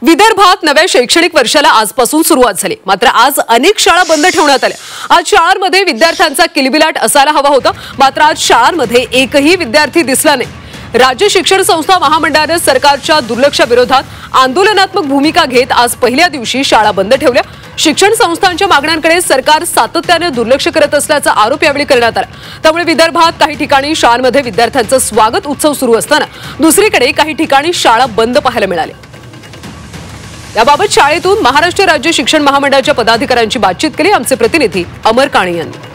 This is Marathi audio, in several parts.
विदर्भात नव्या शैक्षणिक वर्षाला आजपासून सुरुवात झाली। मात्र आज अनेक शाळा बंद ठेवण्यात आल्या। आज शाळांमध्ये विद्यार्थ्यांचा किलबिलाट असायला हवा होता, मात्र आज शाळांमध्ये एकही विद्यार्थी दिसला नाही। राज्य शिक्षण संस्था महामंडळाने सरकारच्या दुर्लक्षाविरोधात आंदोलनात्मक भूमिका घेत आज पहिल्या दिवशी शाळा बंद ठेवल्या। शिक्षण संस्थांच्या मागण्यांकडे सरकार सातत्याने दुर्लक्ष करत असल्याचा आरोप यावेळी करण्यात आला। त्यामुळे विदर्भात काही ठिकाणी शाळांमध्ये विद्यार्थ्यांचा स्वागत उत्सव सुरू असताना दुसरीकडे काही ठिकाणी शाळा बंद पाहायला मिळाल्या। याबाबत शाळेतून महाराष्ट्र राज्य शिक्षण महामंडळाच्या पदाधिकाऱ्यांची बातचीत केली आमचे प्रतिनिधी अमर काणी यांनी।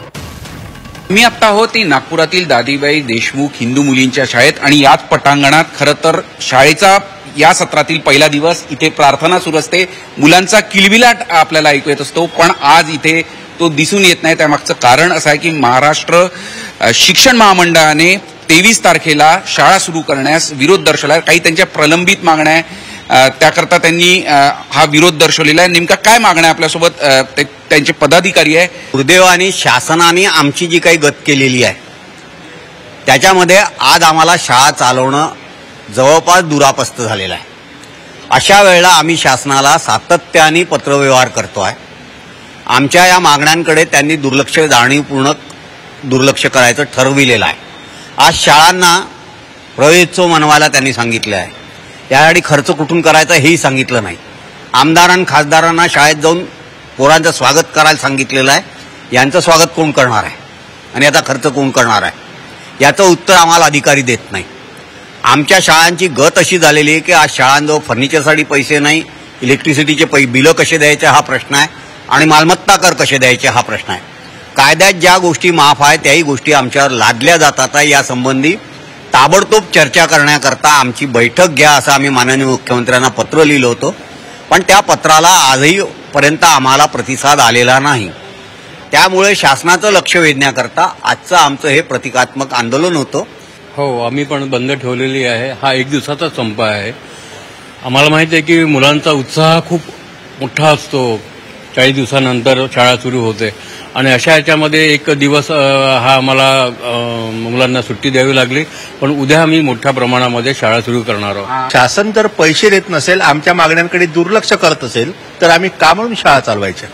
मी आता आहोत ती नागपुरातील दादीबाई देशमुख हिंदू मुलींच्या शाळेत आणि याच पटांगणात खरं तर शाळेचा या सत्रातील पहिला दिवस इथे प्रार्थना सुरू असते। मुलांचा किलबिलाट आपल्याला ऐकू येत असतो, पण आज इथे तो दिसून येत नाही। त्यामागचं कारण असं आहे की महाराष्ट्र शिक्षण महामंडळाने 23 तारखेला शाळा सुरू करण्यास विरोध दर्शवला। काही त्यांच्या प्रलंबित मागण्या आहे, त्याकरता त्यांनी हा विरोध दर्शवलेला आहे। नेमका काय मागण्या आपल्यासोबत त्यांचे पदाधिकारी आहे। दुर्दैवाने शासनाने आमची जी काही गत केलेली आहे त्याच्यामध्ये आज आम्हाला शाळा चालवणं जवळपास दुरापस्त झालेलं आहे। अशा वेळेला आम्ही शासनाला सातत्याने पत्रव्यवहार करतोय। आमच्या या मागण्यांकडे त्यांनी जाणीवपूर्ण दुर्लक्ष करायचं ठरविलेलं आहे। आज शाळांना प्रवेशोत्सव मनवायला त्यांनी सांगितलं आहे, यासाठी खर्च कुठून करायचा हेही सांगितलं नाही। आमदारांना खासदारांना शाळेत जाऊन पोरांचं स्वागत करायला सांगितलेलं आहे। यांचं स्वागत कोण करणार आहे आणि याचा खर्च कोण करणार आहे याचं उत्तर आम्हाला अधिकारी देत नाही। आमच्या शाळांची गत अशी झालेली आहे की आज शाळांजवळ फर्निचरसाठी पैसे नाही, इलेक्ट्रिसिटीचे बिलं कसे द्यायचे हा प्रश्न आहे आणि मालमत्ता कर कसे द्यायचे हा प्रश्न आहे। कायद्यात ज्या गोष्टी माफ आहेत त्याही गोष्टी आमच्यावर लादल्या जातात। यासंबंधी ताबडतोब चर्चा करण्याकरता आमची बैठक घ्या असं आम्ही माननीय मुख्यमंत्र्यांना पत्र लिहिलं होतं, पण त्या पत्राला आजही पर्यंत आम्हाला प्रतिसाद आलेला नाही। त्यामुळे शासनाचं लक्ष वेधण्याकरता आजचं आमचं हे प्रतिकात्मक आंदोलन होतं। हो, आम्ही पण बंद ठेवलेली आहे। हा एक दिवसाचा संप आहे। आम्हाला माहिती आहे की मुलांचा उत्साह खूप मोठा असतो। 40 दिवसानंतर शाळा सुरू होते आणि अशा ह्याच्यामध्ये एक दिवस हा आम्हाला मुलांना सुट्टी द्यावी लागली, पण उद्या आम्ही मोठ्या प्रमाणामध्ये शाळा सुरू करणार आहोत। शासन जर पैसे देत नसेल, आमच्या मागण्यांकडे दुर्लक्ष करत असेल, तर आम्ही का म्हणून शाळा चालवायच्या,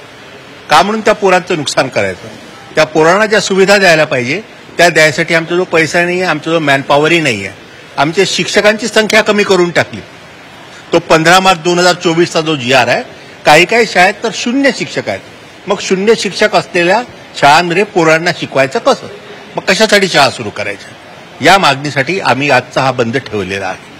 का म्हणून त्या पोरांचं नुकसान करायचं? त्या पोरांना ज्या सुविधा द्यायला पाहिजे त्या द्यायसाठी आमचा जो पैसा नाही आहे, आमचा जो मॅनपॉवरही नाही आहे। आमच्या शिक्षकांची संख्या कमी करून टाकली। तो 15 मार्च 2024चा जो GR आहे, काही काही शाळेत तर 0 शिक्षक आहेत। मग 0 शिक्षक असलेल्या शाळांमध्ये पोरांना शिकवायचं कसं? मग कशासाठी शाळा सुरू करायच्या? या मागणीसाठी आम्ही आजचा हा बंद ठेवलेला आहे।